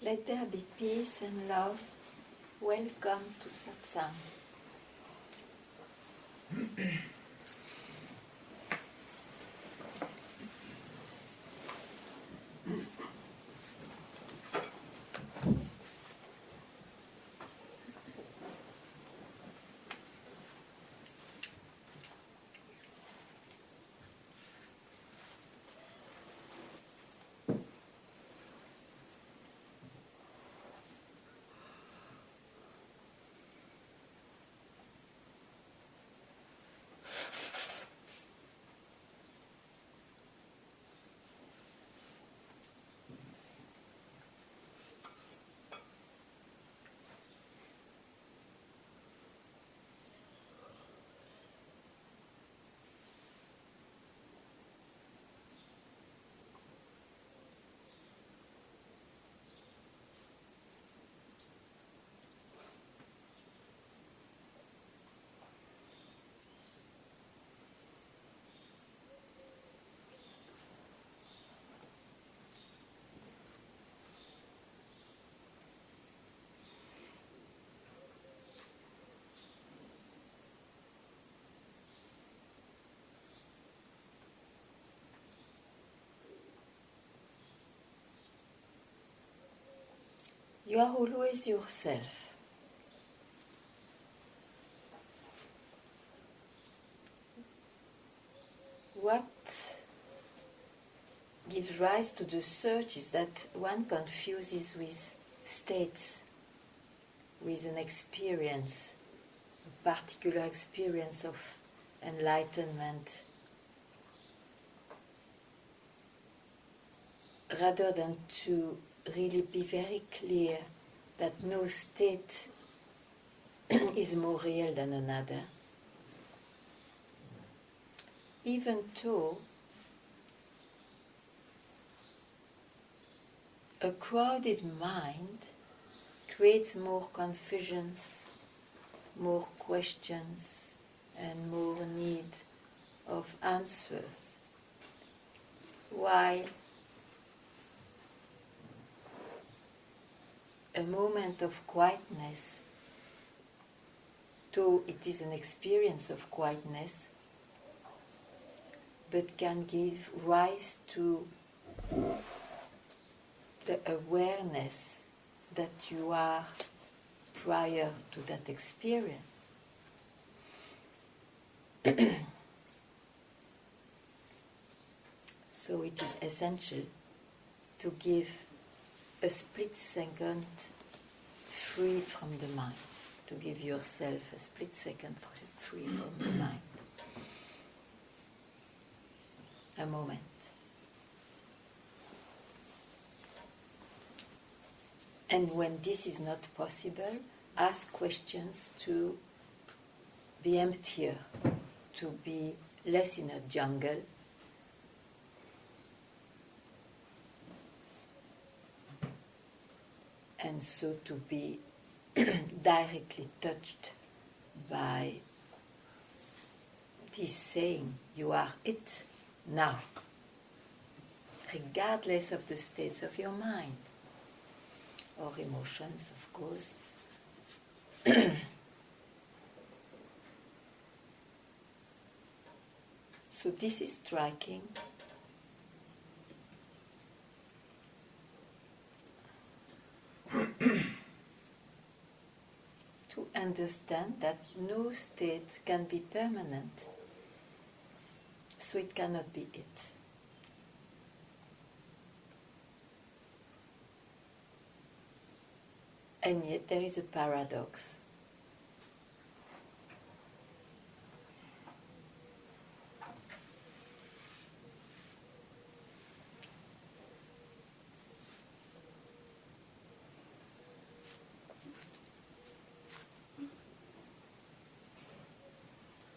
Let there be peace and love. Welcome to Satsang. You are always yourself. What gives rise to the search is that one confuses with states, with an experience, a particular experience of enlightenment, rather than to really be very clear that no state is more real than another. Even though a crowded mind creates more confusions, more questions, and more need of answers, while a moment of quietness, though it is an experience of quietness, but can give rise to the awareness that you are prior to that experience. So it is essential to give a split second free from the mind, to give yourself a split second free from the mind. A moment. And when this is not possible, ask questions to be emptier, to be less in a jungle, and so to be directly touched by this saying, you are it now, regardless of the states of your mind or emotions, of course. So this is striking. To understand that no state can be permanent, so it cannot be it. And yet there is a paradox.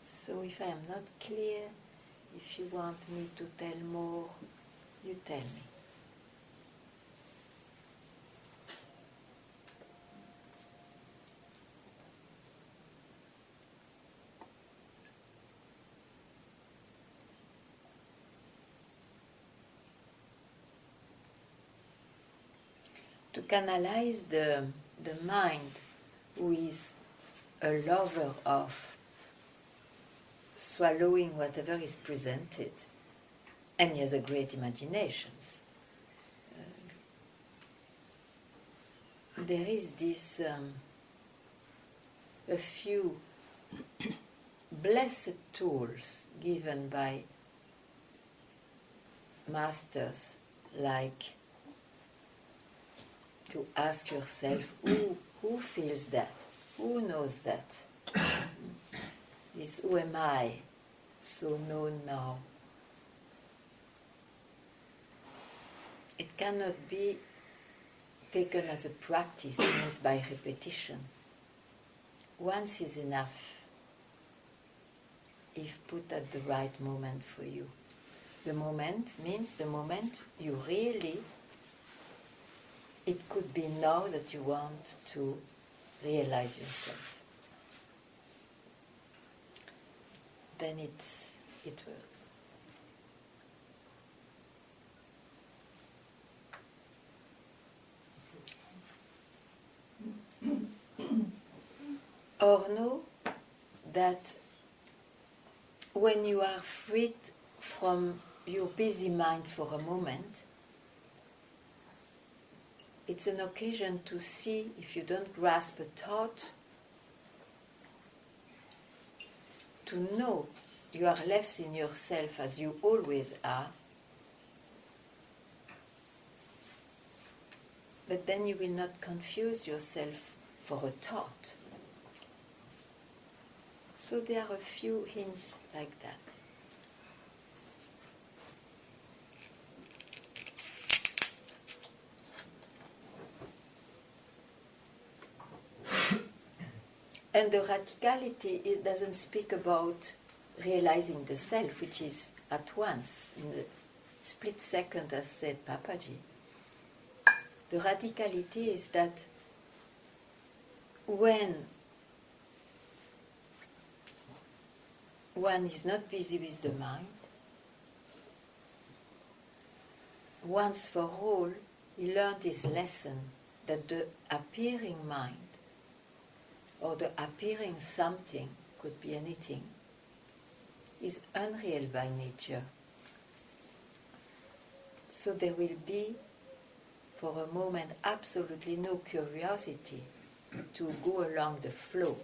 So if I am not clear, if you want me to tell more, you tell me. to canalize the mind, who is a lover of swallowing whatever is presented, and he has a great imaginations. There is this a few blessed tools given by masters, like to ask yourself, who feels that? Who knows that? This who am I, so known now. It cannot be taken as a practice, means by repetition. Once is enough, if put at the right moment for you. The moment means the moment you really, it could be now that you want to realize yourself. Then it works. Or know that when you are freed from your busy mind for a moment, it's an occasion to see, if you don't grasp a thought, to know you are left in yourself as you always are, but then you will not confuse yourself for a thought. So there are a few hints like that. And the radicality, it doesn't speak about realizing the self, which is at once, in the split second, as said Papaji. The radicality is that when one is not busy with the mind, once for all, he learned his lesson that the appearing mind or the appearing something, could be anything, is unreal by nature. So there will be, for a moment, absolutely no curiosity to go along the flow.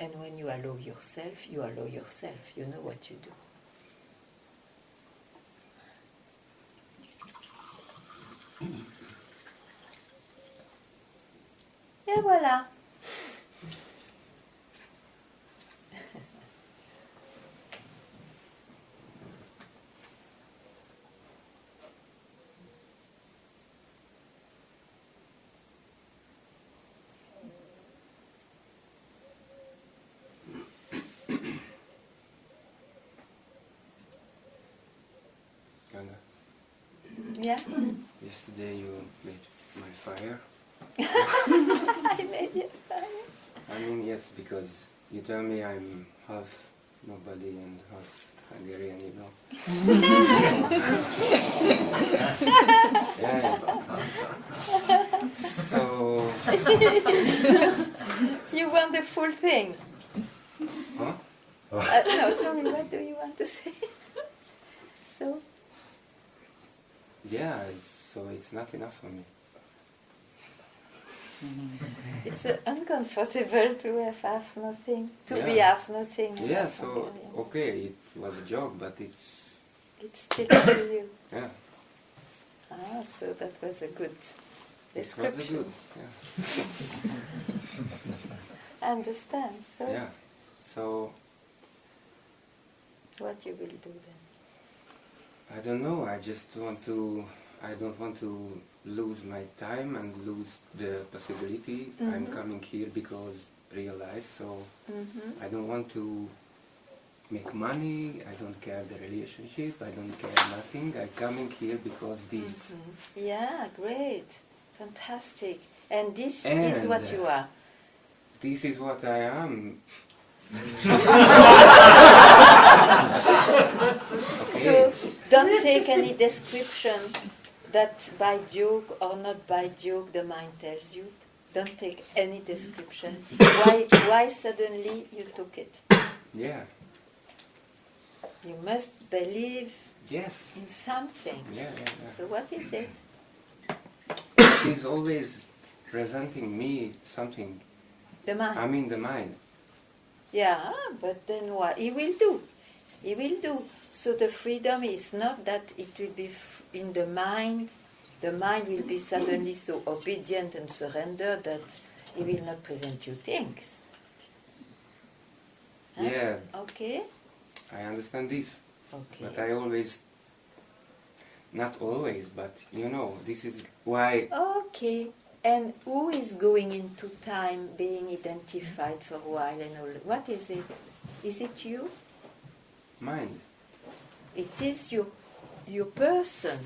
And when you allow yourself, you know what you do. Et voilà. Ganga. Yeah? Yesterday you made my fire. I made you fire. I mean, yes, because you tell me I'm half nobody and half Hungarian, you know. Yeah. So. You want the full thing? Huh? No, sorry, what do you want to say? So? Yeah, so it's not enough for me. It's uncomfortable to have half nothing, to be Yeah. half nothing. Yeah, so, okay, it was a joke, but it's... It speaks to you. Yeah. Ah, so that was a good It was description. good, yeah. I understand. So, Yeah, so... what you will do then? I don't know, I don't want to lose my time and lose the possibility. I'm coming here because realize, so I don't want to make money, I don't care the relationship, I don't care nothing. I'm coming here because this. Yeah, great. Fantastic. And this is what you are. this is what I am. Okay. So don't take any description that by joke or not by joke the mind tells you. Don't take any description. Why suddenly you took it? Yeah. You must believe Yes. in something. Yeah. So what is it? It is always presenting me something. The mind. I mean the mind. Yeah, but then what? He will do. He will do. So the freedom is not that it will be in the mind. The mind will be suddenly so obedient and surrendered that he will not present you things. Huh? Yeah. Okay. I understand this. Okay. But I always, not always, but you know, this is why. Okay. And who is going into time being identified for a while and all? What is it? Is it you? Mind. It is your person,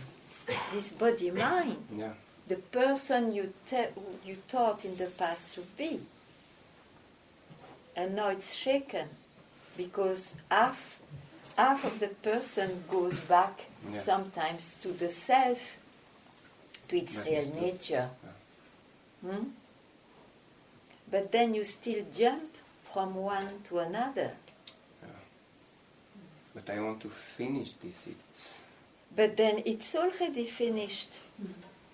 this body mind, Yeah. the person you thought in the past to be. And now it's shaken because half of the person goes back sometimes to the self, to its That real is true. nature. Yeah. Hmm? But then you still jump from one to another. But I want to finish this. But then it's already finished.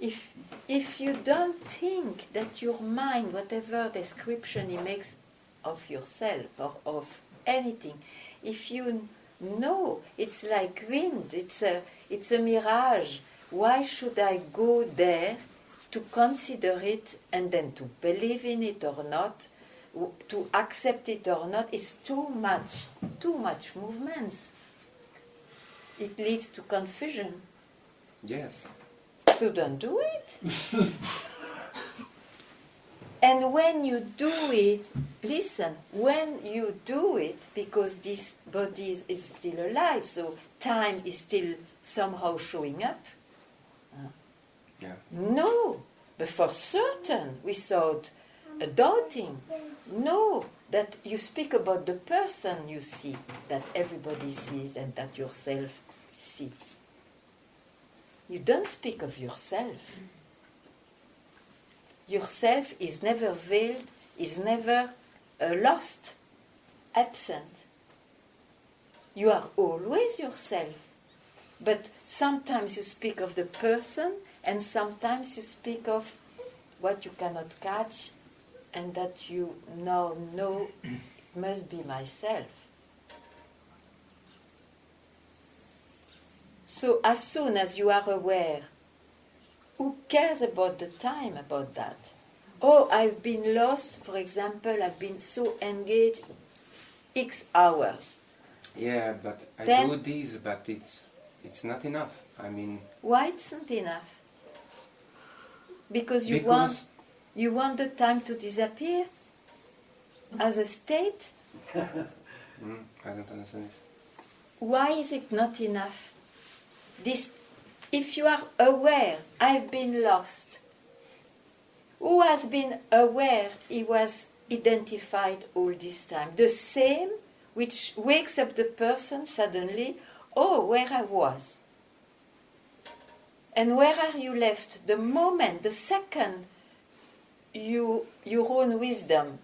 If you don't think that your mind, whatever description he makes of yourself or of anything, if you know it's like wind, it's a mirage, why should I go there to consider it and then to believe in it or not, to accept it or not? It's too much movements. It leads to confusion. Yes. So don't do it. And when you do it, listen, when you do it, because this body is still alive, so time is still somehow showing up. Yeah. No, but for certain, without doubting, no, that you speak about the person you see, that everybody sees and that yourself see. You don't speak of yourself. Yourself is never veiled, is never lost, absent. You are always yourself. But sometimes you speak of the person and sometimes you speak of what you cannot catch and that you now know must be myself. So as soon as you are aware, who cares about the time about that? Oh, I've been lost, for example, I've been so engaged X hours. Yeah, but I Then- do this, but it's not enough. I mean, Why it's not enough? Because you want the time to disappear as a state? I don't understand this. Why is it not enough? This, if you are aware, I've been lost. Who has been aware he was identified all this time? The same which wakes up the person suddenly, oh, where I was. And where are you left? The moment, the second, your own wisdom,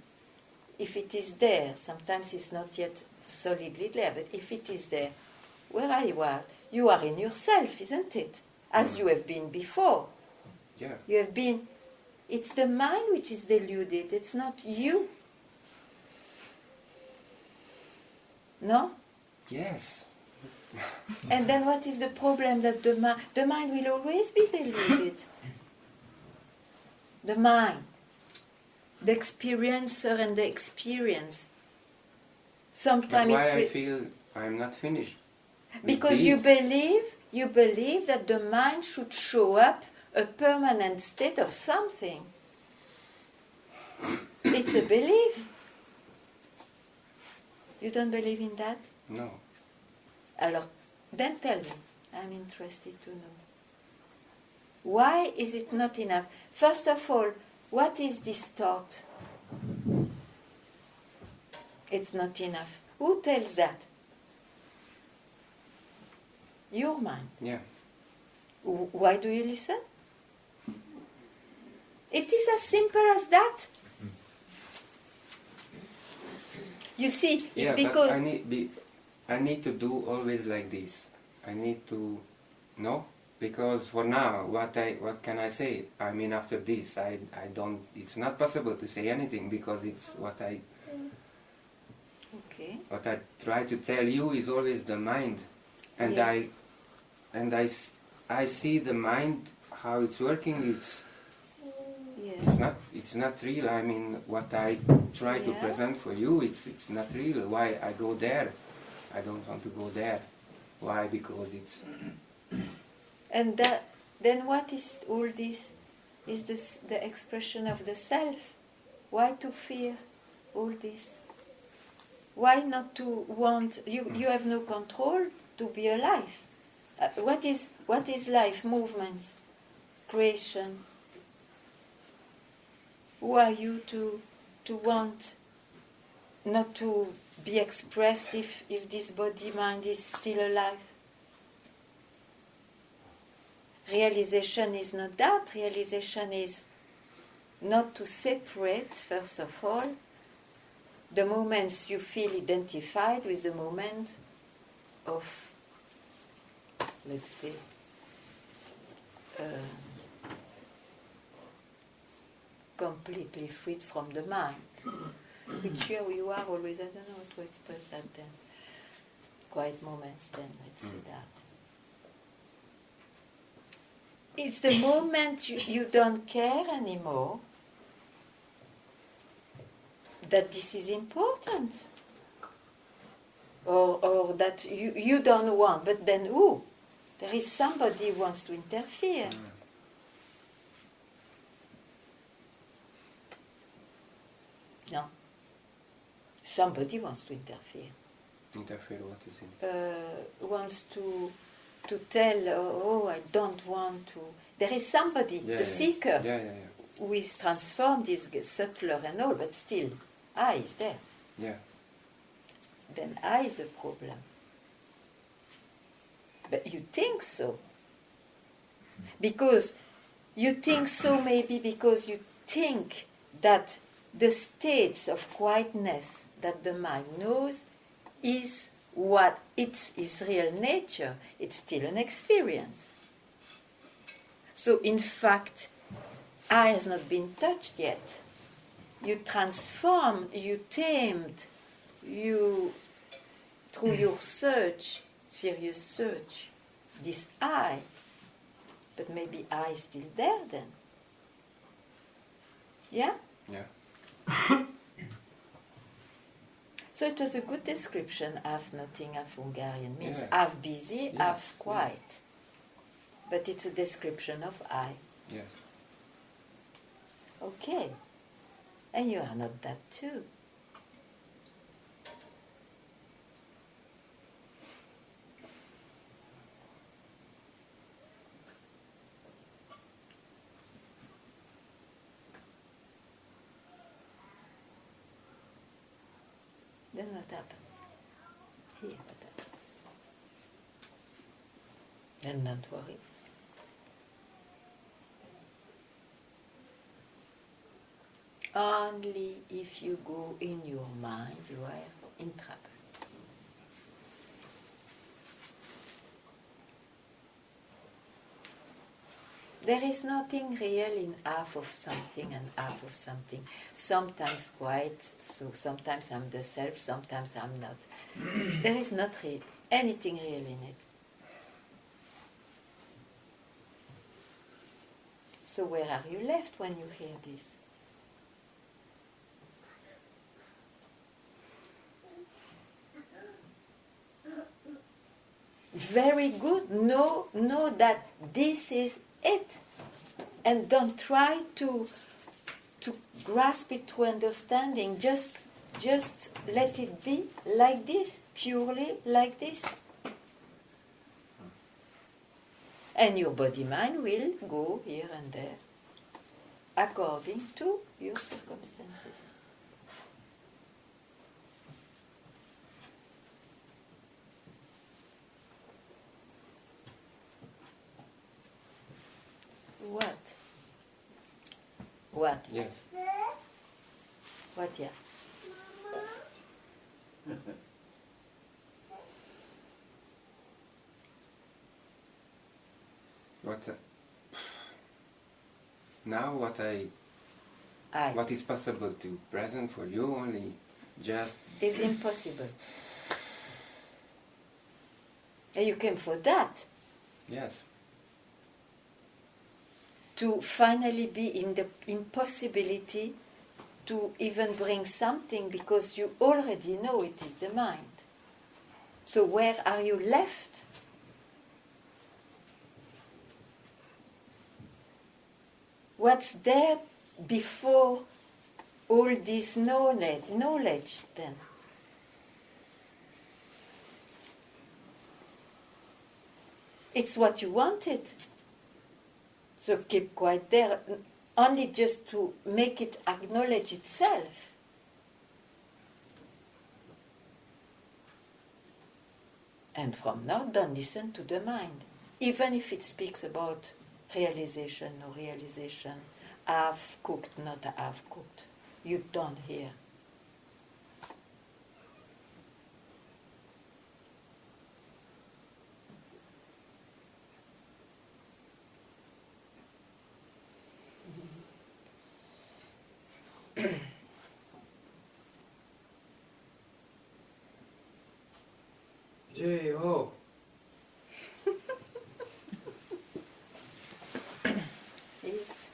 if it is there, sometimes it's not yet solidly there, but if it is there, where are you at? You are in yourself, isn't it? As you have been before. Yeah. You have been, it's the mind which is deluded, it's not you. No? Yes. And then what is the problem? That the mind will always be deluded. The mind, the experiencer and the experience. But Sometimes why I feel I'm not finished? with because you this? believe that the mind should show up a permanent state of something. It's a belief. You don't believe in that? No. Alors, then tell me. I'm interested to know. Why is it not enough? First of all, what is this thought? It's not enough. Who tells that? Your mind. Yeah. Why do you listen? It is as simple as that. You see, it's Yeah, because... but I need to do always like this. I need to, no? Because for now, what can I say? I mean, after this, I don't, it's not possible to say anything because it's what I try to tell you is always the mind. And yes. I see the mind, how it's working, Yes. it's not real. I mean, what I try to present for you, it's not real. Why I go there? I don't want to go there. Why? Because it's... And then what is all this? Is this the expression of the self? Why to fear all this? Why not to want... You have no control to be alive. What is life? Movements, creation. Who are you to want not to be expressed if this body-mind is still alive? Realization is not that. Realization is not to separate, first of all, the moments you feel identified with the moment of, let's say, completely freed from the mind. Which here you are always, I don't know how to express that then. Quiet moments then, let's see that. It's the moment you don't care anymore that this is important. Or that you don't want, but then who? There is somebody who wants to interfere. No. Somebody wants to interfere. Interfere, what is it? Wants to tell, oh, I don't want to. There is somebody, the seeker, who is transformed, is subtler and all, but still, I is there. Yeah. Then I is the problem. But you think so. Because you think so maybe because you think that the states of quietness that the mind knows is what it's its real nature. It's still an experience. So in fact, I has not been touched yet. You transformed, you tamed, you, through your search, serious search, this I. But maybe I is still there then. Yeah? Yeah. So it was a good description, half nothing, half Hungarian, means Yeah. half busy, half Yes. quiet. But it's a description of I. Yes. Okay. And you are not that too. Then what happens? Here what happens? Then don't worry. Only if you go in your mind, you are in trouble. There is nothing real in half of something and half of something. Sometimes quite, so sometimes I'm the self, sometimes I'm not. There is not anything real in it. So where are you left when you hear this? Very good. Know that this is it. And don't try to grasp it through understanding. Just let it be like this, purely like this. And your body-mind will go here and there according to your circumstances. What? Yes. What, yeah? What? Now I. what is possible to present for you only just Is impossible. And you came for that. yes. To finally be in the impossibility to even bring something, because you already know it is the mind. So where are you left? What's there before all this knowledge then? It's what you wanted. So keep quiet there, only just to make it acknowledge itself. And from now, don't listen to the mind. Even if it speaks about realization, no realization, half cooked, not half cooked. You don't hear. J-O. Is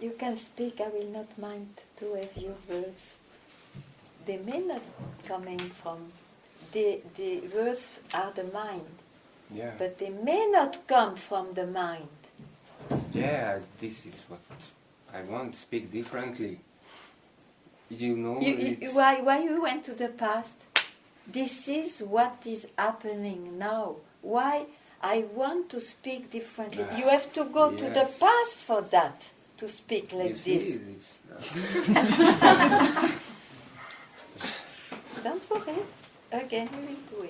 You can speak, I will not mind to have your words. They may not coming from, the words are the mind, Yeah. but they may not come from the mind. Yeah, this is what I want to speak differently. You know, Why you went to the past? This is what is happening now. Why I want to speak differently. You have to go to the yes. past for that, to speak like you see, this. Don't worry. Again, we will do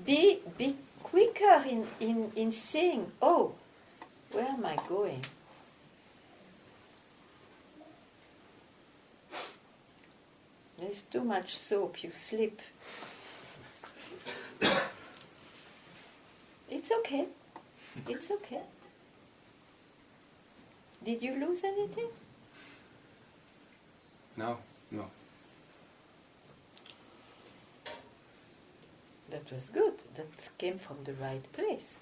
it. Be quicker in saying, oh, where am I going? There's too much soap, you slip. It's okay. It's okay. Did you lose anything? No. That was good. That came from the right place.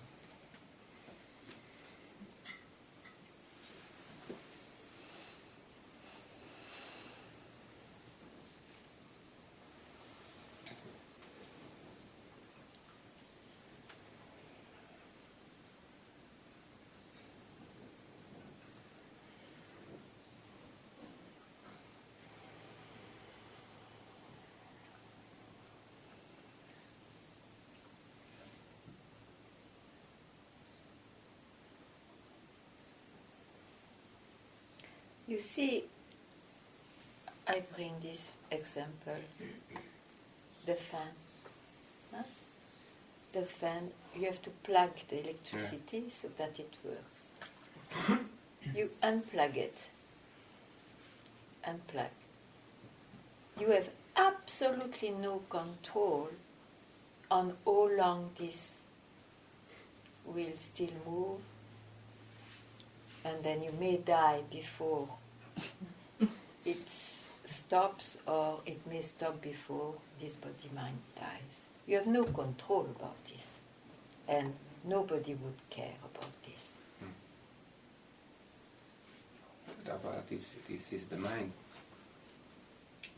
You see, I bring this example, the fan. Huh? The fan, you have to plug the electricity so that it works. You unplug it. Unplug. You have absolutely no control on how long this will still move, and then you may die before it stops, or it may stop before this body-mind dies. You have no control about this, and nobody would care about this. But about this is the mind.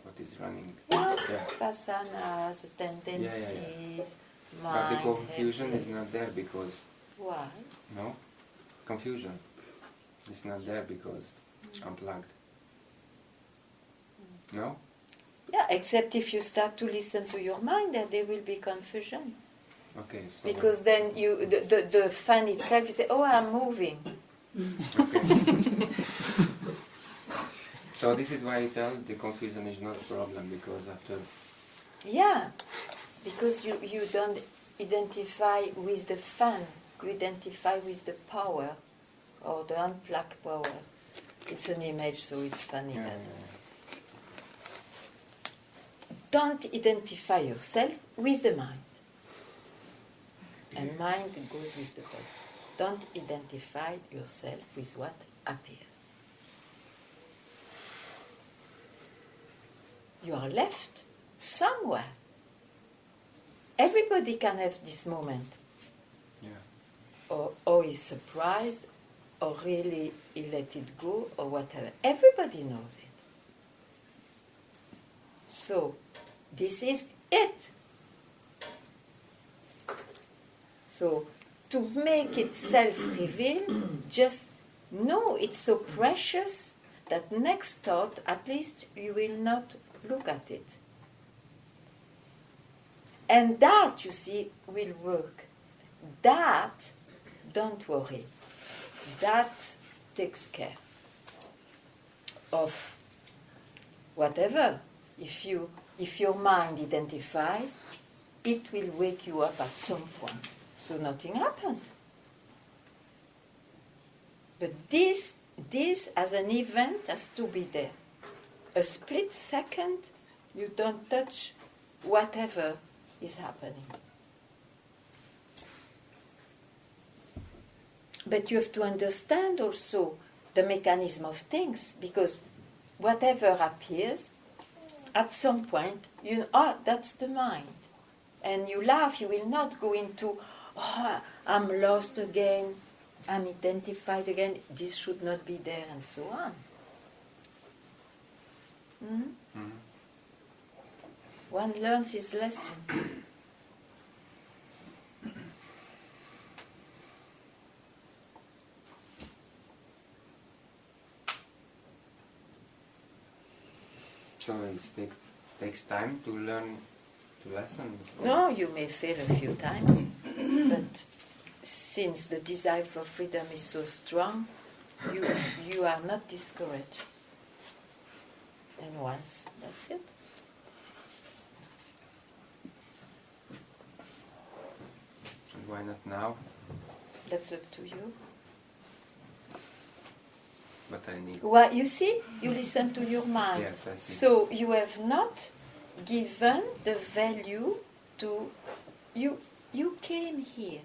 What is running? Vasanas, tendencies, But mind. the confusion is not there because Why? no confusion. It's not there because unplugged. No? Yeah, except if you start to listen to your mind, then there will be confusion. Okay. So Because then the fan itself, you say, oh, I'm moving. okay. So this is why I tell the confusion is not a problem, because after... Yeah, because you don't identify with the fun, you identify with the power, or the unplugged power. It's an image, so it's funny. Yeah, But don't identify yourself with the mind. And mind goes with the body. Don't identify yourself with what appears. You are left somewhere. Everybody can have this moment. Yeah. Or is surprised, or really he let it go, or whatever. Everybody knows it. So, this is it. So, to make it self-reveal, just know it's so precious that next thought, at least you will not look at it. And that, you see, will work. That, don't worry. That takes care of whatever. If your mind identifies, it will wake you up at some point. So nothing happened. But this as an event has to be there. A split second, you don't touch whatever is happening. But you have to understand also the mechanism of things, because whatever appears, at some point, you know, oh, that's the mind. And you laugh, you will not go into, oh, I'm lost again, I'm identified again, this should not be there, and so on. Mm-hmm. Mm-hmm. One learns his lesson. So it takes time to learn the lesson? No, you may fail a few times, but since the desire for freedom is so strong, you are not discouraged. And once, that's it. And why not now? That's up to you. But I need... Well, you see, you listen to your mind. Yes, I see. So you have not given the value to... You came here.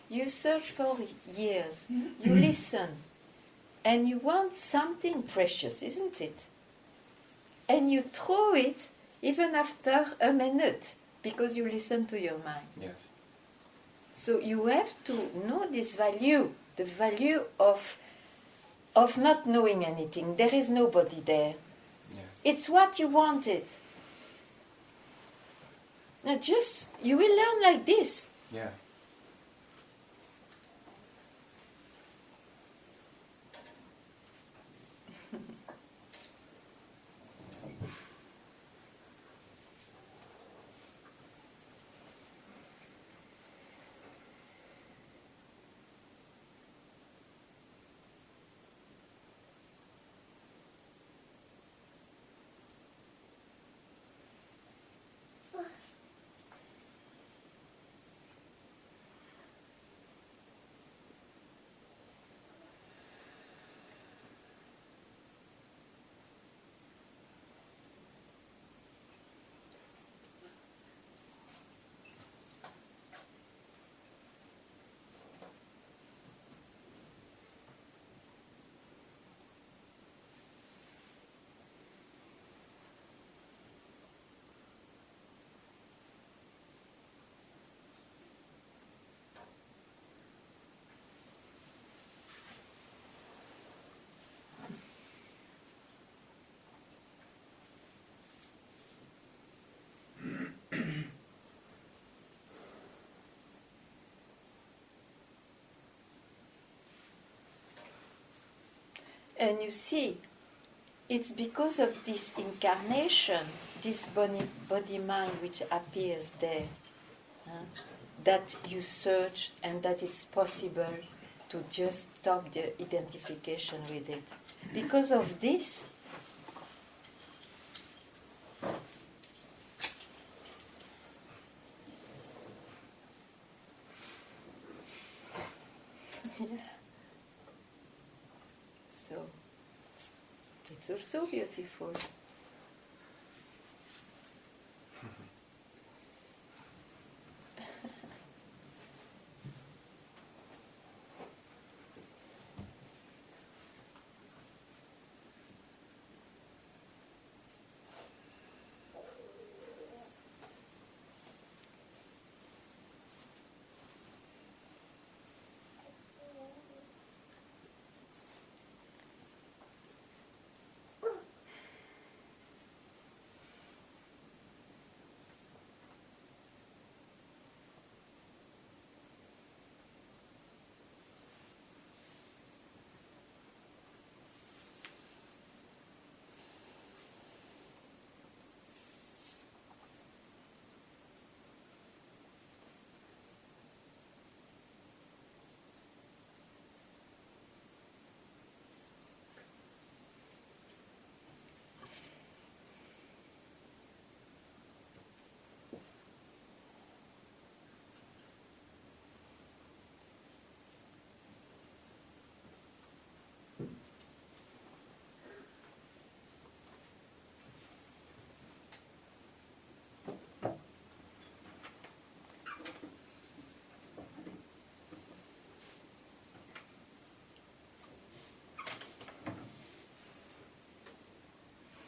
You search for years. You listen. And you want something precious, isn't it? And you throw it even after a minute, because you listen to your mind. Yes. So you have to know this value, the value of not knowing anything. There is nobody there. Yeah. It's what you wanted. Now just, you will learn like this. Yeah. And you see, it's because of this incarnation, this body-mind which appears there, that you search and that it's possible to just stop the identification with it. Because of this, Yeah. So it's also beautiful.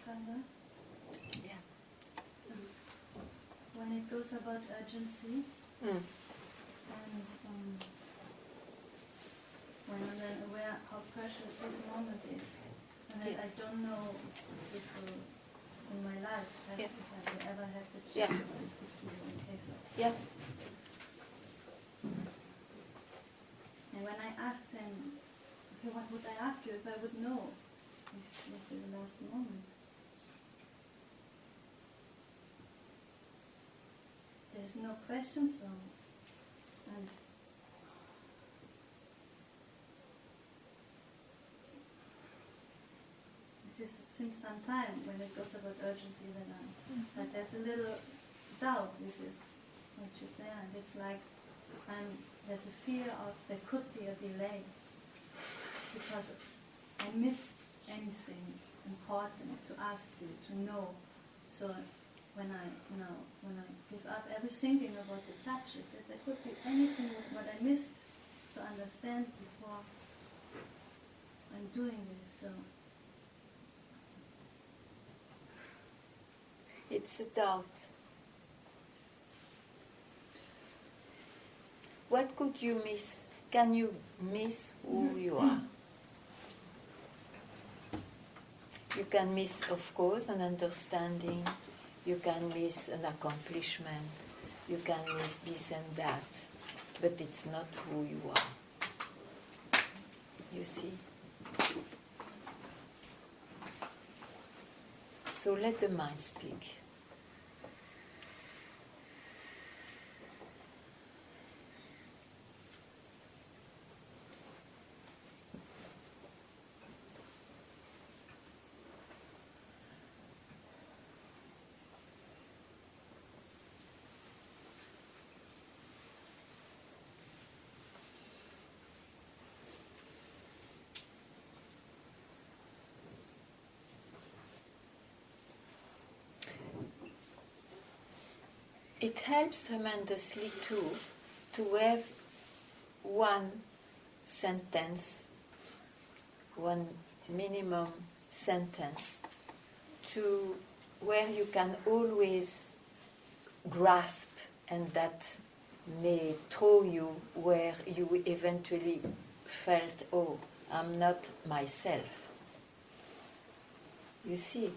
Ganga, Yeah. when it goes about urgency, Mm. and when I'm then aware how precious this moment is, and Yeah. I don't know if this will, in my life, Yeah. if I will ever have the Yeah. chance to speak to you in case of. Yeah. And when I asked him, okay, what would I ask you if I would know? This would be the last moment. There's no question, so, and this is since some time when it goes about urgency that but there's a little doubt. This is what you say, and it's like there's a fear of there could be a delay because I missed anything important to ask you to know. So when I give up every thinking about the subject, that there could be anything what I missed to understand before I'm doing this. So It's a doubt. What could you miss? Can you miss who you are? You can miss, of course, an understanding. You can miss an accomplishment. You can miss this and that. But it's not who you are. You see? So let the mind speak. It helps tremendously too to have one sentence, one minimum sentence, to where you can always grasp, and that may throw you where you eventually felt, oh, I'm not myself. You see?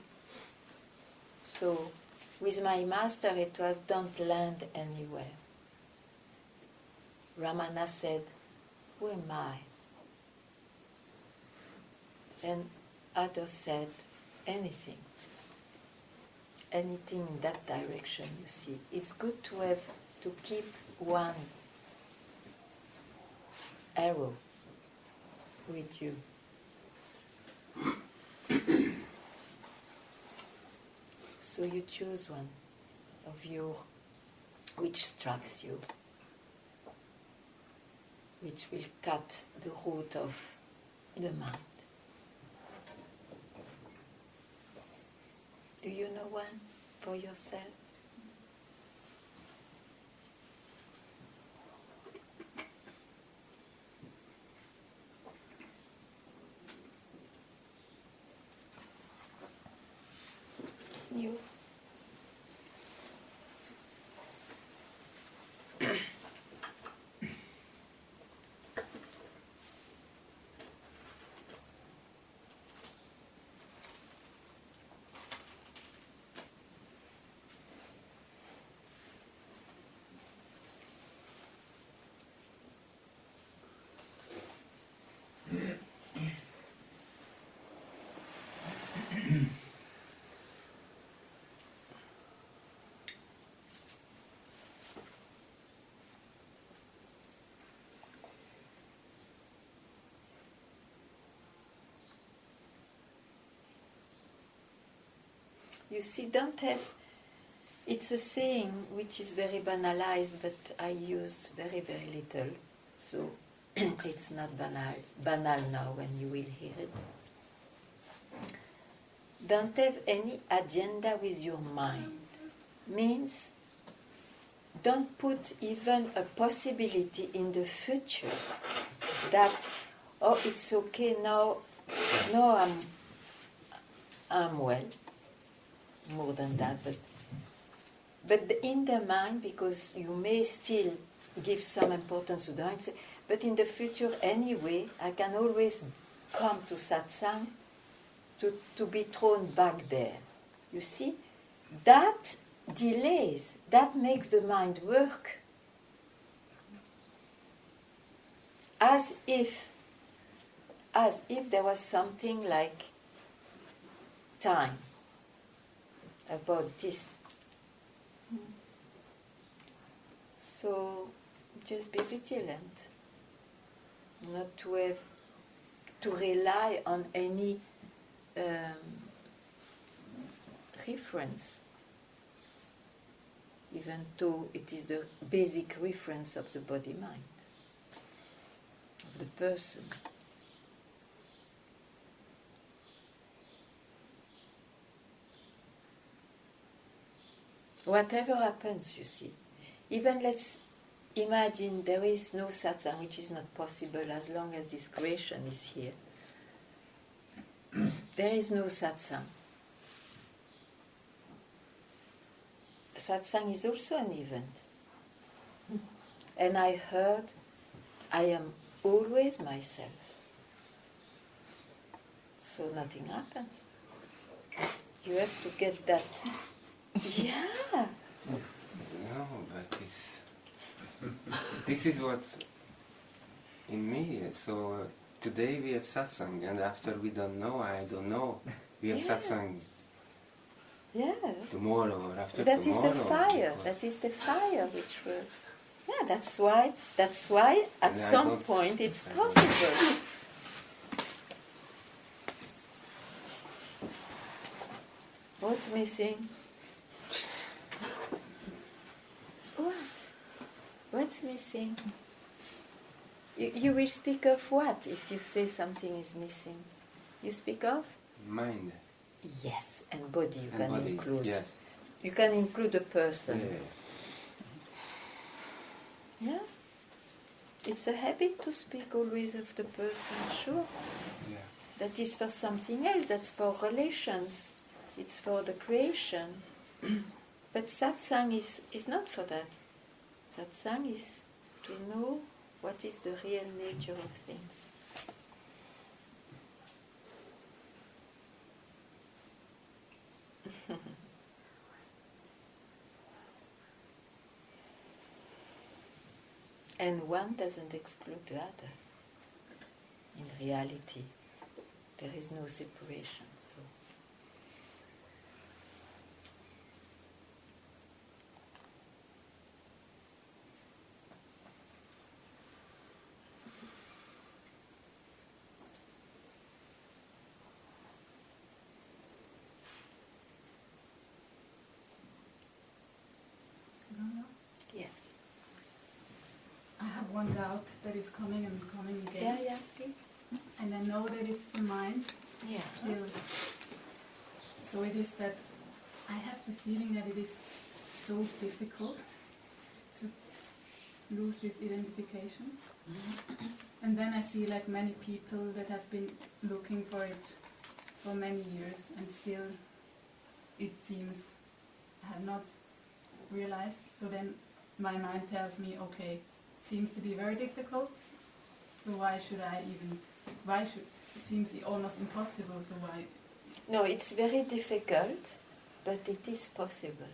So with my master it was, don't land anywhere. Ramana said, who am I? And others said, anything. Anything in that direction, you see. It's good to keep one arrow with you. So you choose one of your, which strikes you. which will cut the root of the mind. Do you know one for yourself? You? You see, don't have... It's a saying which is very banalized, but I used very, very little. So it's not banal now when you will hear it. Don't have any agenda with your mind. Means don't put even a possibility in the future that, oh, it's okay now, no, I'm well. More than that, but in the mind, because you may still give some importance to the mind, say, but in the future anyway, I can always come to satsang to be thrown back there. You see, that delays, that makes the mind work as if there was something like time about this. So just be vigilant, not to have to rely on any reference, even though it is the basic reference of the body-mind, of the person. Whatever happens, you see, even let's imagine there is no satsang, which is not possible as long as this creation is here. There is no satsang. Satsang is also an event. And I heard, I am always myself. So nothing happens. You have to get that. Yeah. No, but this is what in me. So today we have satsang, and after we don't know, I don't know. We have satsang. Yeah. Tomorrow or after that tomorrow. That is the fire. That is the fire which works. Yeah, that's why at some point it's possible. What's missing? What? What's missing? You will speak of what if you say something is missing? You speak of? Mind. Yes, and body you can body, include. Yes. You can include a person. Yeah? It's a habit to speak always of the person, sure. Yeah. That is for something else, that's for relations. It's for the creation. But satsang is not for that. Satsang is to know what is the real nature of things. And one doesn't exclude the other. In reality, there is no separation. So. I have one doubt that is coming and coming again. Yeah, please. And I know that it's the mind Yeah. still. So it is that I have the feeling that it is so difficult to lose this identification. And then I see like many people that have been looking for it for many years and still it seems have not realized. So then my mind tells me, okay, it seems to be very difficult, so why should I even, it seems almost impossible, so why? No, it's very difficult, but it is possible.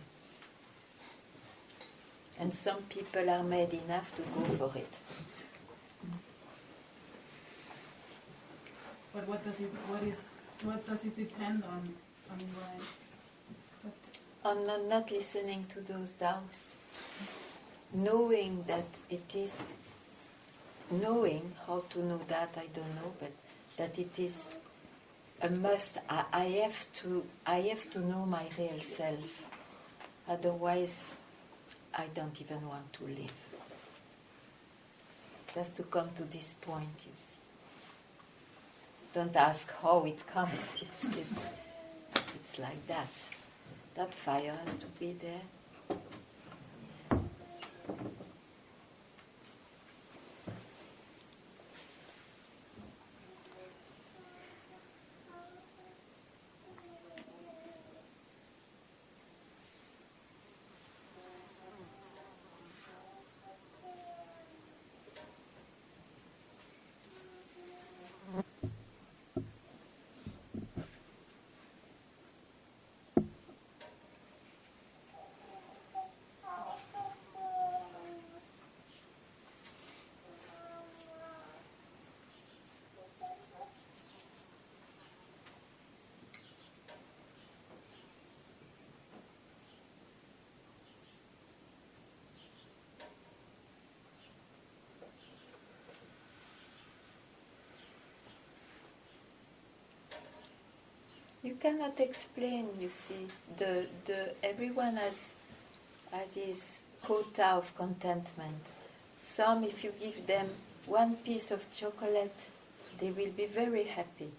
And some people are made enough to go for it. But what does it depend on why? On not listening to those doubts. Knowing that it is, knowing how to know that, I don't know, but that it is a must. I have to know my real self. Otherwise, I don't even want to live. It has to come to this point, you see. Don't ask how it comes. It's like that. That fire has to be there. Yes. You cannot explain, you see. Everyone has his quota of contentment. Some, if you give them one piece of chocolate, they will be very happy.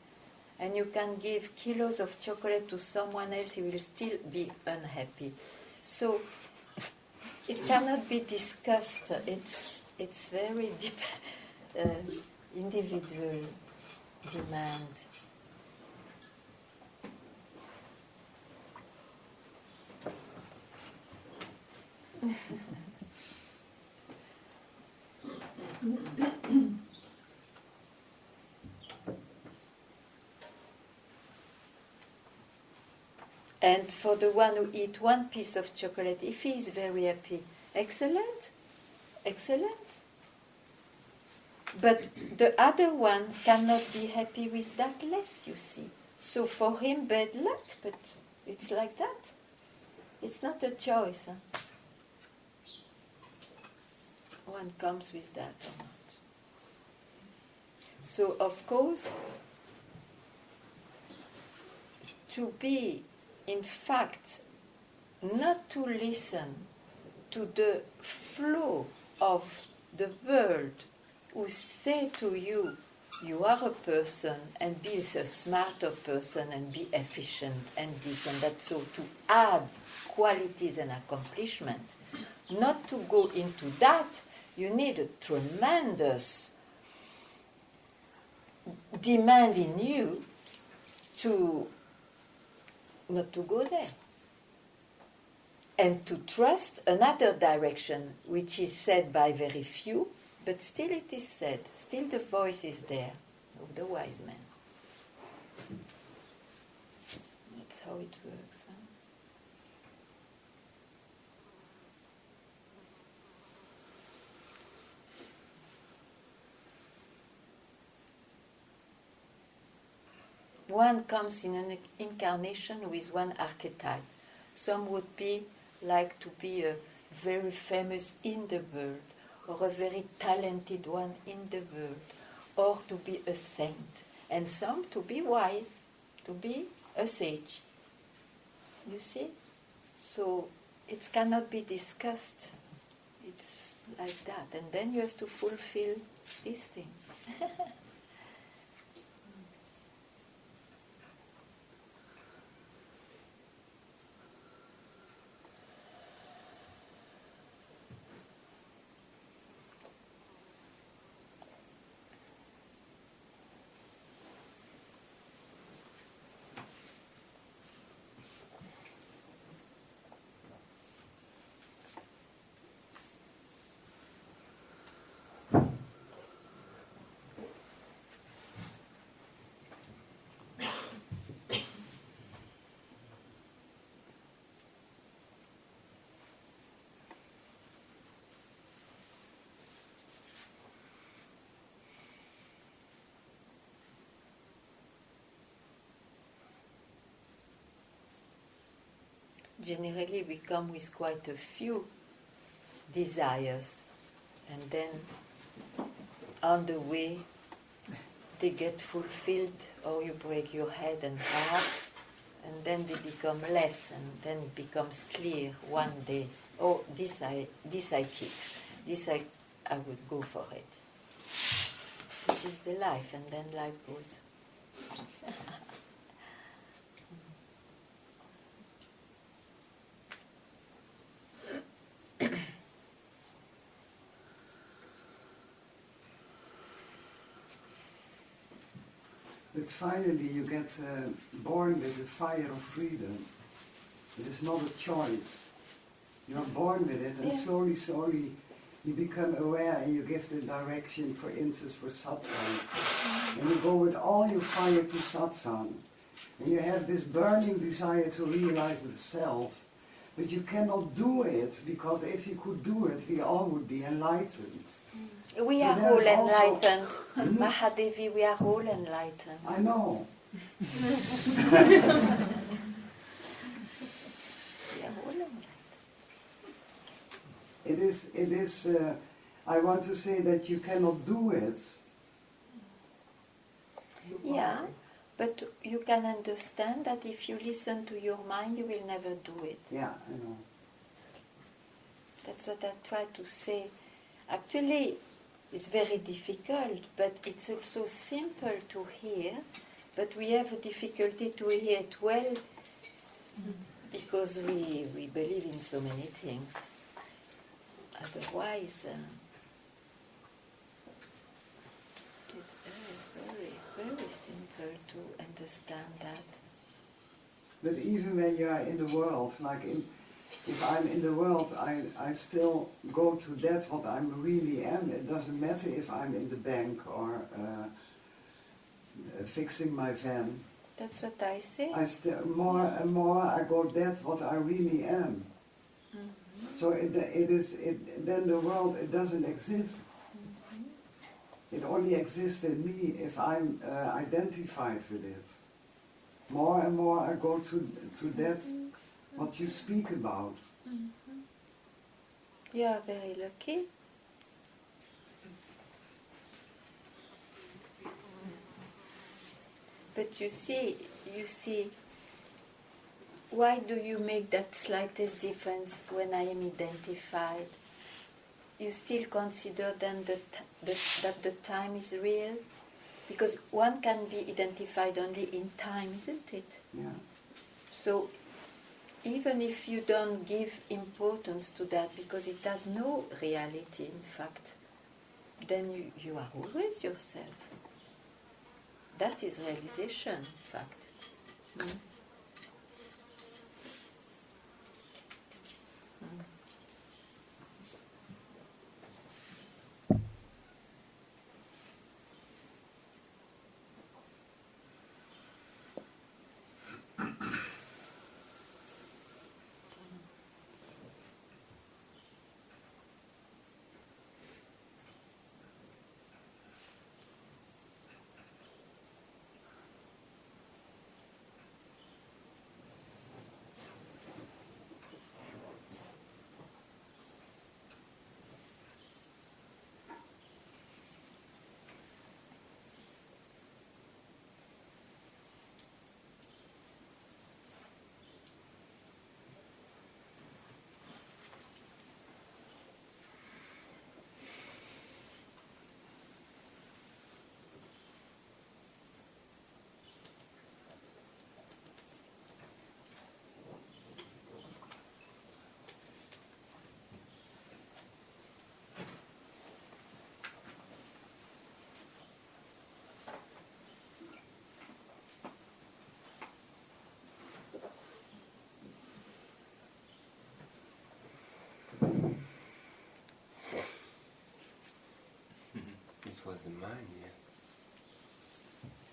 And you can give kilos of chocolate to someone else, he will still be unhappy. So it cannot be discussed. It's very deep, individual demand. And for the one who eats one piece of chocolate, if he is very happy, excellent, excellent. But the other one cannot be happy with that less, you see. So for him, bad luck, but it's like that. It's not a choice. Huh? One comes with that or not. So, of course, to be, in fact, not to listen to the flow of the world who say to you, you are a person and be a smarter person and be efficient and this and that. So to add qualities and accomplishment, not to go into that, you need a tremendous demand in you to not to go there. And to trust another direction, which is said by very few, but still it is said, still the voice is there of the wise man. That's how it works. Huh? One comes in an incarnation with one archetype. Some would be like to be a very famous in the world, or a very talented one in the world, or to be a saint, and some to be wise, to be a sage. You see? So it cannot be discussed. It's like that. And then you have to fulfill this thing. Generally, we come with quite a few desires, and then on the way they get fulfilled, or you break your head and heart, and then they become less, and then it becomes clear one day, oh, this I keep, this I would go for it. This is the life, and then life goes. But finally you get born with the fire of freedom. It is not a choice. You are born with it, and slowly, slowly you become aware and you give the direction, for instance, for satsang. And you go with all your fire to satsang. And you have this burning desire to realize the self. But you cannot do it, because if you could do it, we all would be enlightened. We are all enlightened. Mahadevi, we are all enlightened. I know. We are all enlightened. It is, I want to say that you cannot do it. Yeah, but you can understand that if you listen to your mind, you will never do it. Yeah, I know. That's what I try to say. Actually, it's very difficult, but it's also simple to hear, but we have a difficulty to hear it well because we believe in so many things. Otherwise, it's very, very, very simple to understand that. But even when you are in the world, like if I'm in the world, I still go to that what I really am. It doesn't matter if I'm in the bank or fixing my van. That's what I say. I still more and more I go that what I really am. Mm-hmm. So then the world, it doesn't exist. Mm-hmm. It only exists in me if I'm identified with it. More and more I go to that what you speak about. Mm-hmm. You are very lucky. But you see, why do you make that slightest difference when I am identified? You still consider then that the time is real? Because one can be identified only in time, isn't it? Yeah. So even if you don't give importance to that, because it has no reality, in fact, then you are always yourself. That is realization, in fact. Mm. Mm.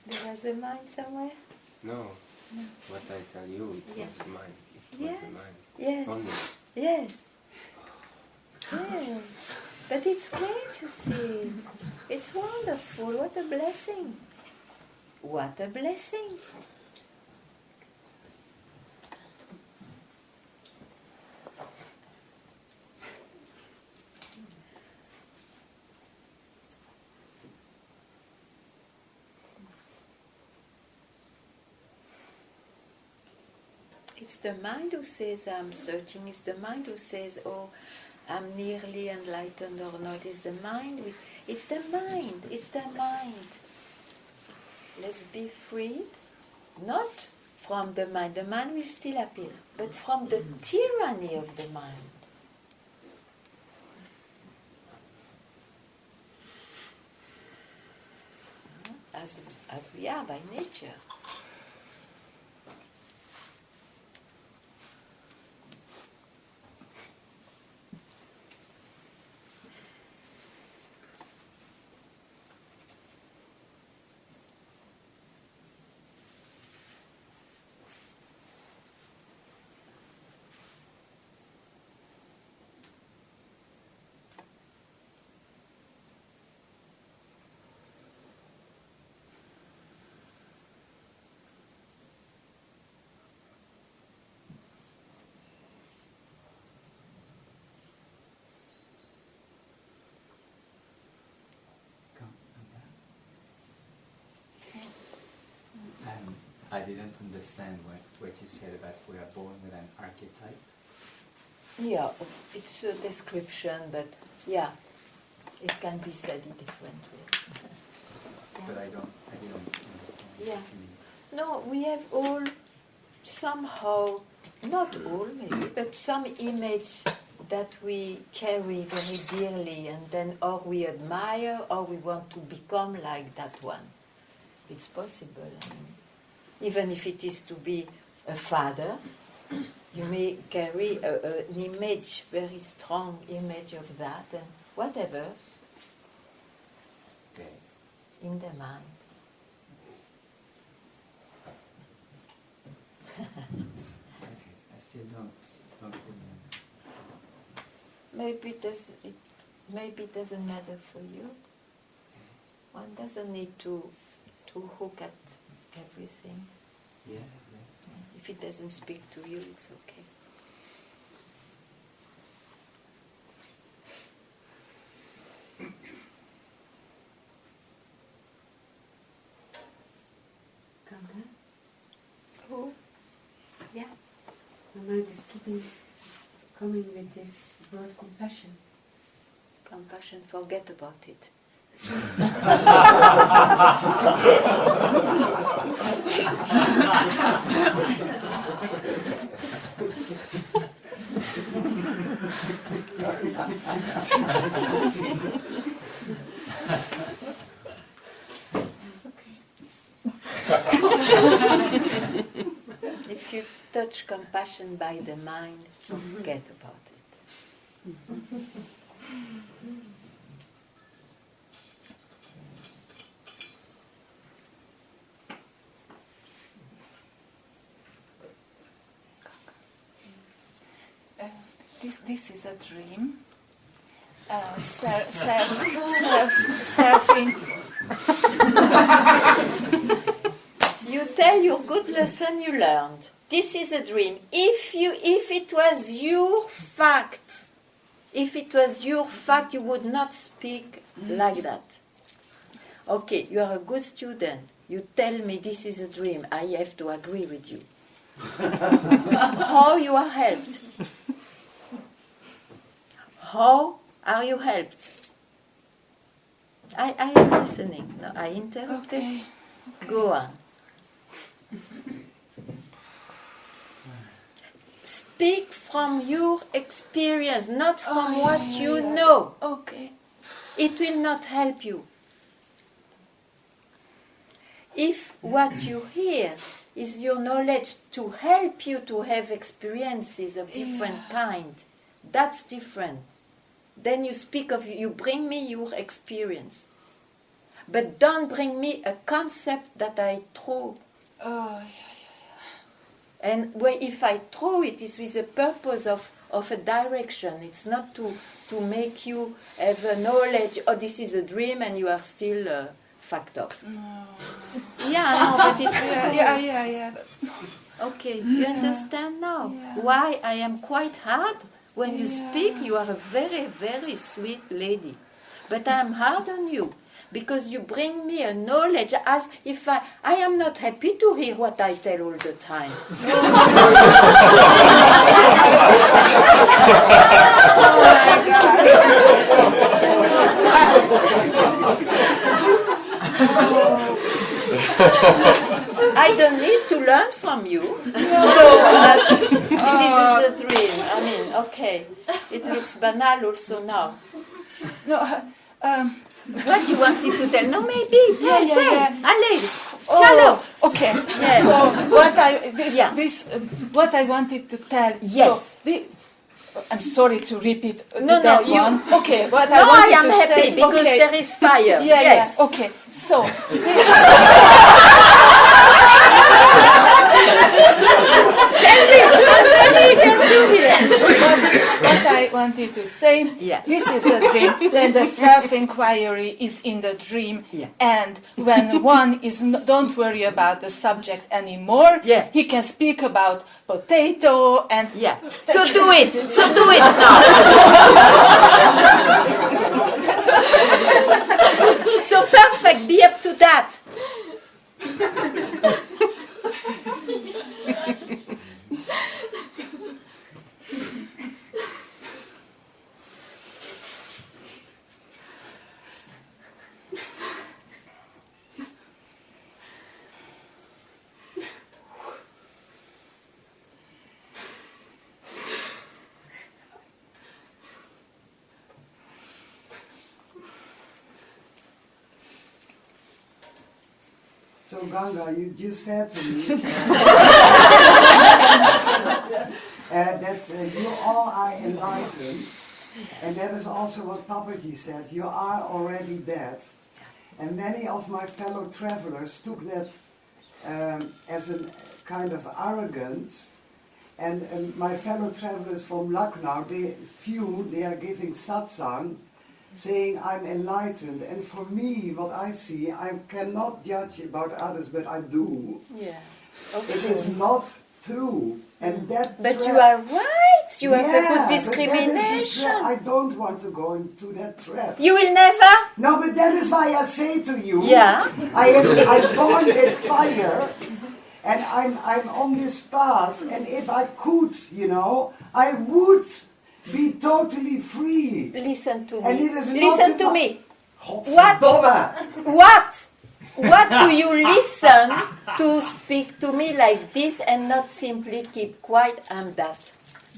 There was a mind somewhere? No. No. What I tell you, it Yeah. was mine. It Yes. was mine. Yes. Only. Yes. Yes. But it's great to see it. It's wonderful. What a blessing. What a blessing. It's the mind who says I'm searching. It's the mind who says, oh, I'm nearly enlightened or not. It's the mind. It's the mind. It's the mind. Let's be freed, not from the mind. The mind will still appear, but from the tyranny of the mind. As we are by nature. I didn't understand what you said about we are born with an archetype. Yeah, it's a description, but yeah, it can be said in different ways. But I didn't understand Yeah. what you mean. No, we have all somehow, not all maybe, but some image that we carry very dearly, and then or we admire or we want to become like that one. It's possible. I mean, even if it is to be a father, you may carry an image, very strong image of that, and whatever, Okay. in the mind. Okay. I still don't remember. Maybe it doesn't matter for you. One doesn't need to hook at everything. Yeah. If it doesn't speak to you, it's okay. Ganga, Oh, yeah. my mind is coming with this word compassion. Compassion, forget about it. If you touch compassion by the mind, forget about it. This is a dream. Surfing. You tell your good lesson you learned. This is a dream. If it was your fact, you would not speak like that. Okay, you are a good student. You tell me this is a dream. I have to agree with you. How you are helped? How are you helped? I am listening. No, I interrupted. Okay. Go on. Speak from your experience, not from what you know. Okay. It will not help you. If what you hear is your knowledge to help you to have experiences of different kind, that's different. Then you speak of, you bring me your experience. but don't bring me a concept that I throw. Oh, And if I throw it, it's with the purpose of a direction. It's not to make you have a knowledge, oh, this is a dream and you are still fucked up. no. Yeah, no, but it's true. Yeah. Okay, you understand now Yeah. why I am quite hard? When you Yeah. speak, you are a very, very sweet lady. But I am hard on you because you bring me a knowledge as if I am not happy to hear what I tell all the time. I don't need to learn from you. So this is a dream. I mean, okay. It looks banal also now. No, What you wanted to tell? No, maybe. Yeah. Allez, ciao. Okay. Yeah. So what I wanted to tell. Yes. So I'm sorry to repeat No, that you- one. Okay, but No, I I wanted am to happy say, because okay. there is fire. Yeah, Yes. yeah. Okay. So what I wanted to say, Yeah. this is a dream. When the self-inquiry is in the dream, Yeah. and when one is don't worry about the subject anymore, Yeah. he can speak about potato and Yeah. So do it. So do it now. So perfect. Be up to that. So Ganga, you said to me that you all are enlightened, and that is also what Papaji said, you are already dead. And many of my fellow travelers took that as a kind of arrogance, and my fellow travelers from Lucknow, they are giving satsang, saying I'm enlightened, and for me, what I see, I cannot judge about others, but I do. Yeah. It is not true, and that. But you are right. You have a Yeah, good but that is the discrimination. trap. I don't want to go into that trap. You will never. No, but that is why I say to you. Yeah. I'm born with fire, and I'm on this path, and if I could, I would be totally free. Listen to And me. it is not Listen to about- me. Godverdomme. What do you listen to speak to me like this and not simply keep quiet? I'm that.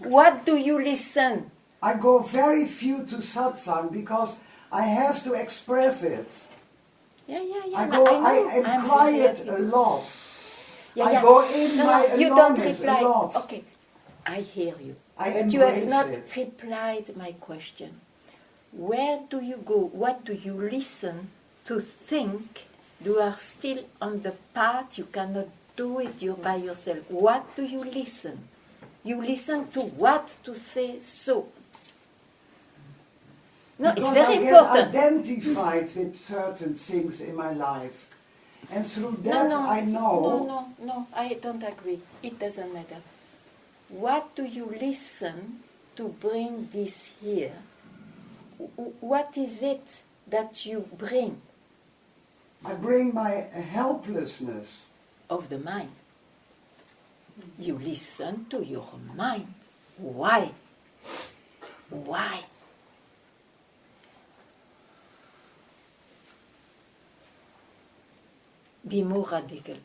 What do you listen? I go very few to satsang because I have to express it. Yeah. I know. am I'm quiet very a happy. lot. Yeah, I yeah. go in No, my you don't aloneness reply. a lot. Okay, I hear you. I But you have embrace not it. replied my question. Where do you go? What do you listen to think? You are still on the path. You cannot do it. You're by yourself. What do you listen? You listen to what to say so. No, Because it's very I get important. identified with certain things in my life. And through that I know... No, I don't agree. It doesn't matter. What do you listen to bring this here? What is it that you bring? I bring my helplessness. Of the mind. You listen to your mind. Why? Why? Be more radical.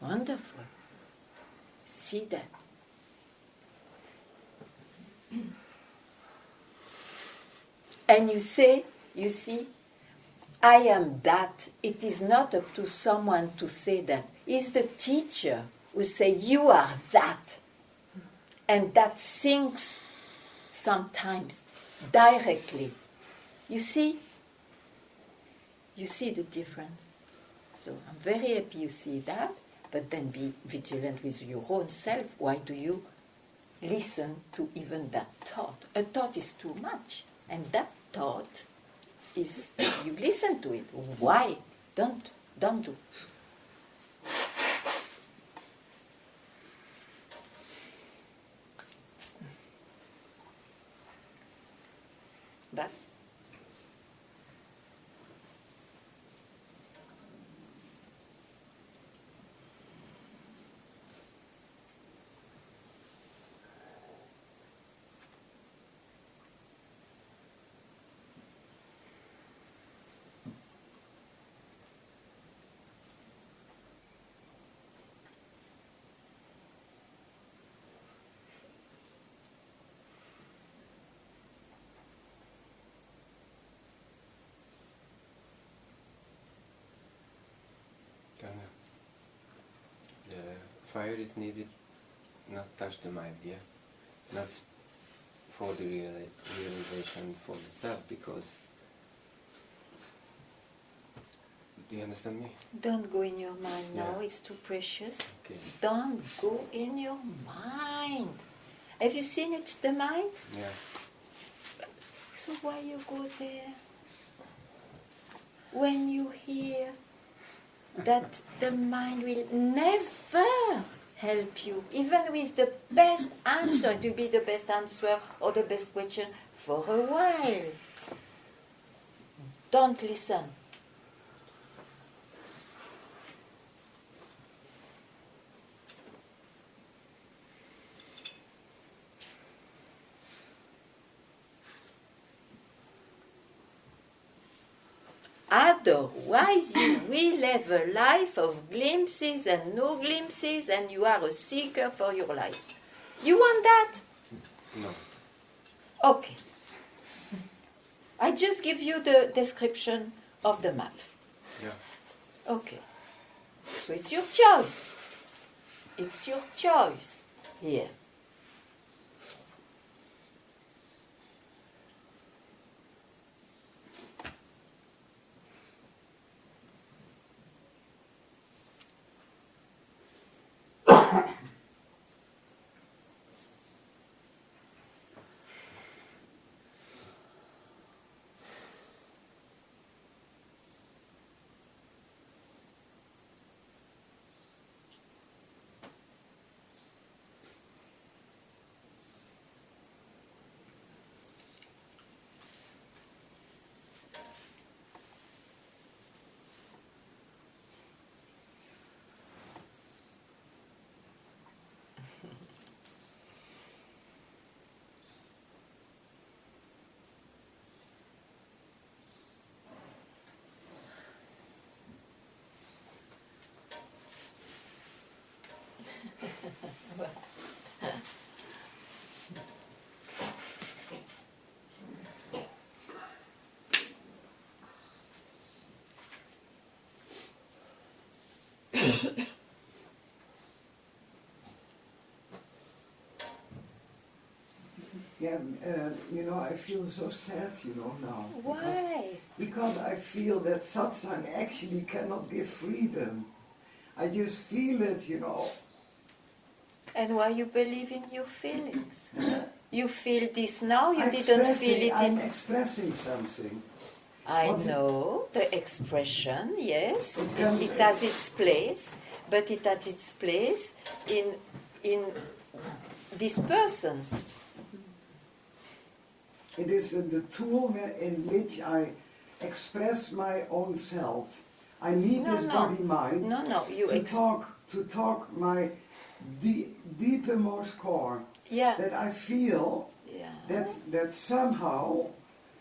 Wonderful. See that. And you say, you see, I am that. It is not up to someone to say that. It's the teacher who say, you are that. And that sinks sometimes directly. You see the difference. So I'm very happy you see that, but then be vigilant with your own self. Why do you listen to even that thought? A thought is too much, and that thought is, you listen to it. Why? Don't do. Bas? Ganga. The fire is needed, not touch the mind, yeah? Not for the realization for yourself, because... Do you understand me? Don't go in your mind now, Yeah. it's too precious. Okay. Don't go in your mind. Have you seen it's the mind? Yeah. So why you go there? When you hear that the mind will never help you, even with the best answer, it will be the best answer or the best question for a while. Don't listen. Otherwise, you will have a life of glimpses and no glimpses, and you are a seeker for your life. You want that? No. Okay. I just give you the description of the map. Yeah. Okay. So it's your choice. It's your choice here. Yeah, I feel so sad, now. Why? Because I feel that satsang actually cannot give freedom. I just feel it, And why you believe in your feelings? You feel this now, you didn't feel it I'm in... expressing something. I What know, the expression, yes, It comes- it has its place, but it has its place in this person. It is the tool in which I express my own self. I need No, this no. body-mind No, you to talk my deepermost core. Yeah. That I feel Yeah. that somehow,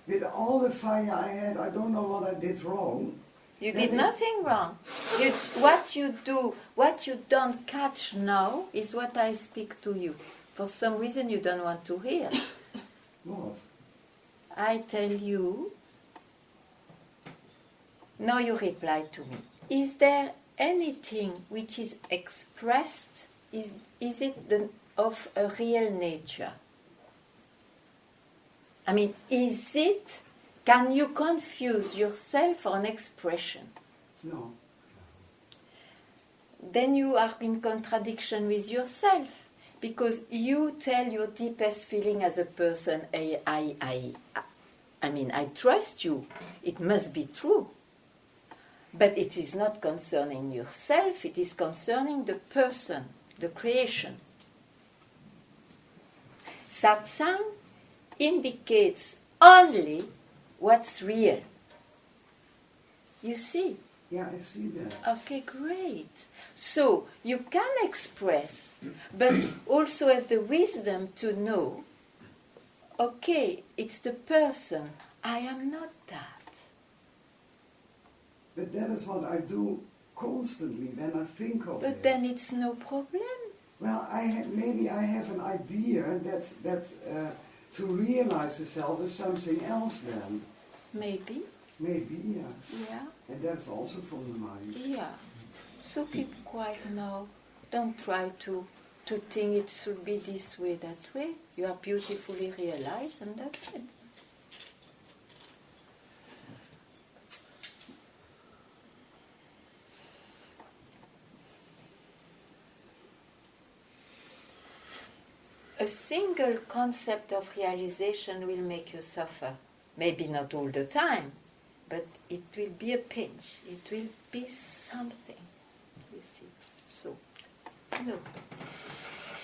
with all the fire I had, I don't know what I did wrong. You that did it- nothing wrong. What you do, what you don't catch now is what I speak to you. For some reason you don't want to hear. What? I tell you, now you reply to me. Is there anything which is expressed? Is it of a real nature? I mean, is it, can you confuse yourself for an expression? No. Then you are in contradiction with yourself, because you tell your deepest feeling as a person, I mean, I trust you, it must be true. But it is not concerning yourself, it is concerning the person, the creation. Satsang indicates only what's real. You see? Yeah, I see that. Okay, great. So you can express, but also have the wisdom to know, okay, it's the person, I am not that. But that is what I do constantly when I think of it. But then it's no problem. Well, maybe I have an idea that to realize the self is something else then. Maybe. Maybe, yeah. Yeah. And that's also from the mind. Yeah. So keep quiet now. Don't try to think it should be this way, that way. You are beautifully realized, and that's it. A single concept of realization will make you suffer. Maybe not all the time, but it will be a pinch. It will be something. You see. So, no.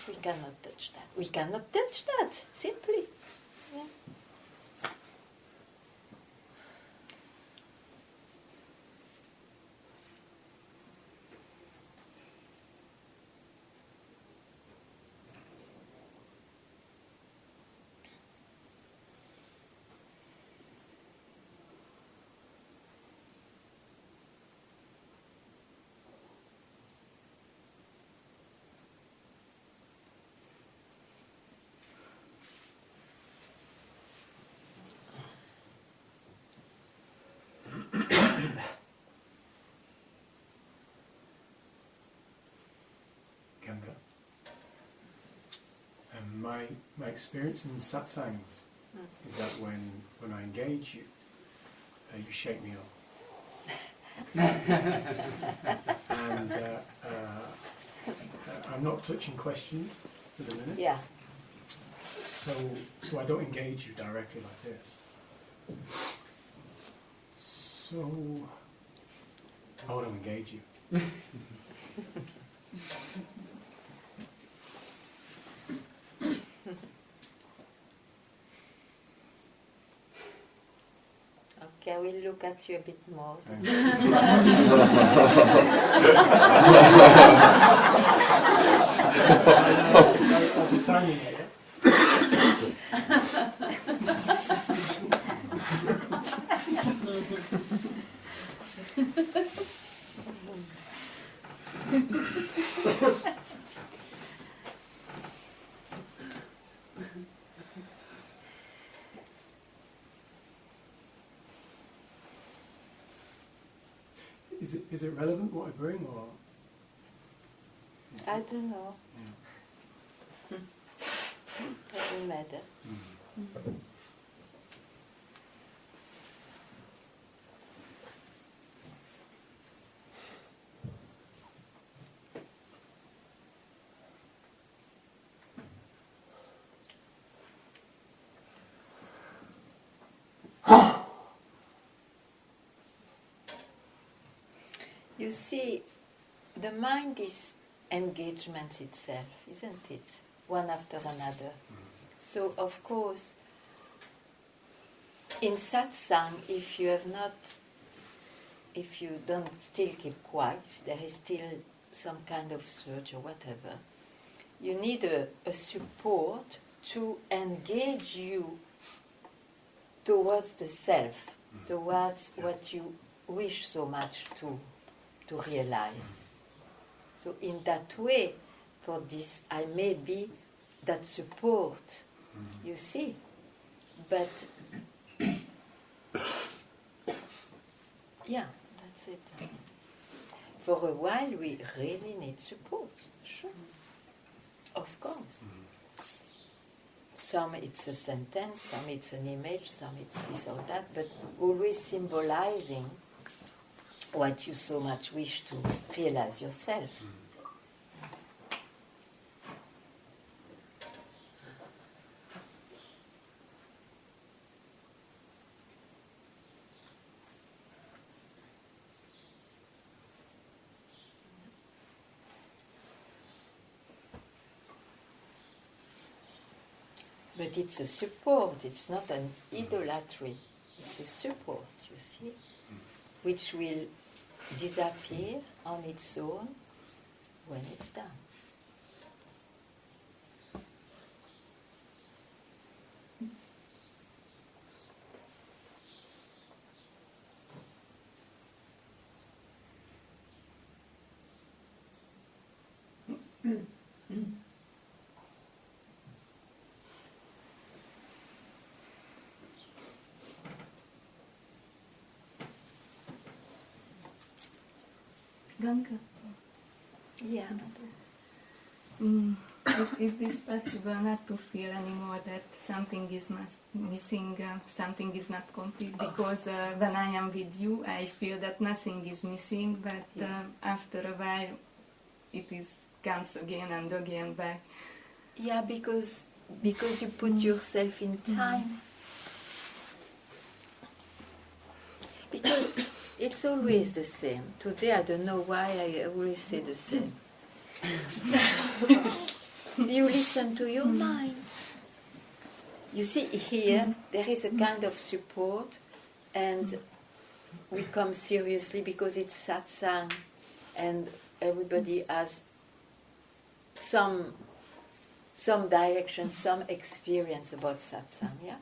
We cannot touch that. We cannot touch that, simply. Yeah. Ganga. And my experience in satsangs is that when I engage you, you shake me off. And I'm not touching questions for the minute. Yeah. So I don't engage you directly like this. So I want to engage you. Okay, I will look at you a bit more. I'll be timing it. Is it relevant what I bring, or? I don't know. Yeah. Doesn't matter. You see, the mind is engagement itself, isn't it? One after another. So, of course, in satsang, if you don't still keep quiet, if there is still some kind of search or whatever, you need a support to engage you towards the self, towards what you wish so much to realize. So in that way, for this, I may be that support, you see. But, yeah, that's it. For a while, we really need support, sure. Of course. some it's a sentence, some it's an image, some it's this or that, but always symbolizing what you so much wish to realize yourself. But it's a support, it's not an idolatry, it's a support, you see, which will disappear on its own when it's done. Ganga, Yeah. is this possible not to feel anymore that something is missing, something is not complete? Because when I am with you, I feel that nothing is missing, but after a while it comes again and again back. Yeah, because you put yourself in time. Because it's always the same. Today I don't know why I always say the same. You listen to your mind. You see, here there is a kind of support, and we come seriously because it's satsang, and everybody has some direction, some experience about satsang, yeah?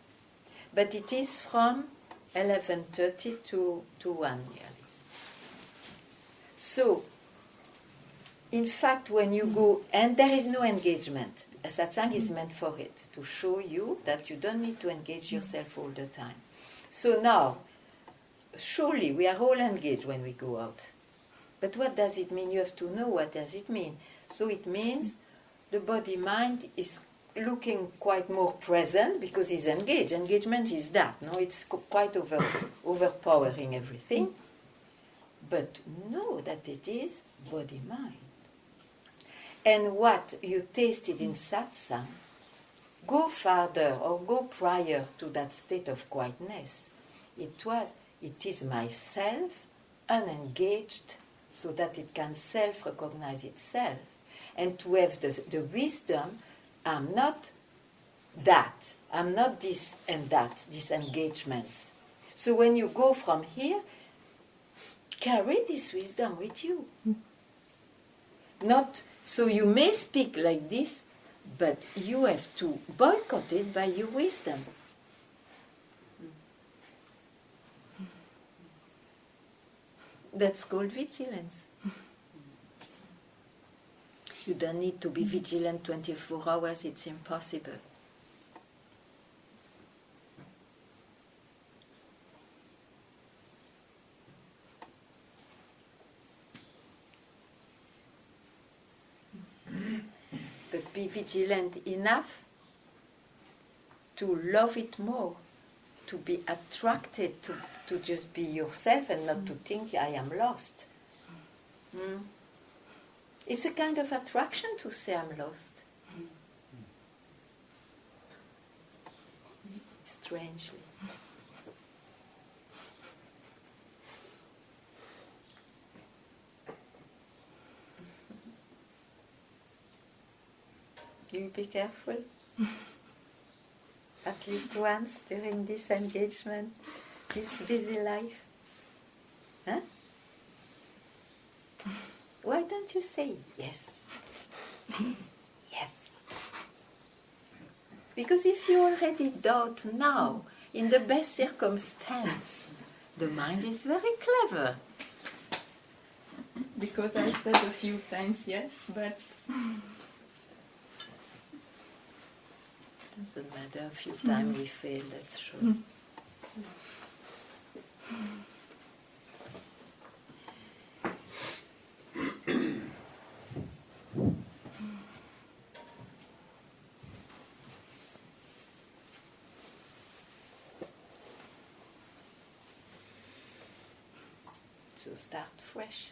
But it is from 11:30 to 1 nearly. So, in fact, when you go, and there is no engagement, a satsang is meant for it, to show you that you don't need to engage yourself all the time. So now, surely we are all engaged when we go out. But what does it mean? You have to know what does it mean. So it means the body-mind is looking quite more present because it's engaged. Engagement is that, no? It's quite overpowering everything. But know that it is body-mind. And what you tasted in satsang, go further or go prior to that state of quietness. It is myself unengaged so that it can self-recognize itself. And to have the wisdom, I'm not that, I'm not this and that, these engagements. So when you go from here, carry this wisdom with you. Not, so you may speak like this, but you have to boycott it by your wisdom. That's called vigilance. You don't need to be vigilant 24 hours, it's impossible. But be vigilant enough to love it more, to be attracted to just be yourself and not to think I am lost. It's a kind of attraction to say I'm lost. Strangely. You be careful. At least once during this engagement, this busy life. Huh? Why don't you say yes? Yes. Because if you already doubt now, in the best circumstance, the mind is very clever. Because I said a few times yes, but Doesn't matter, a few times we fail, that's true. to start fresh.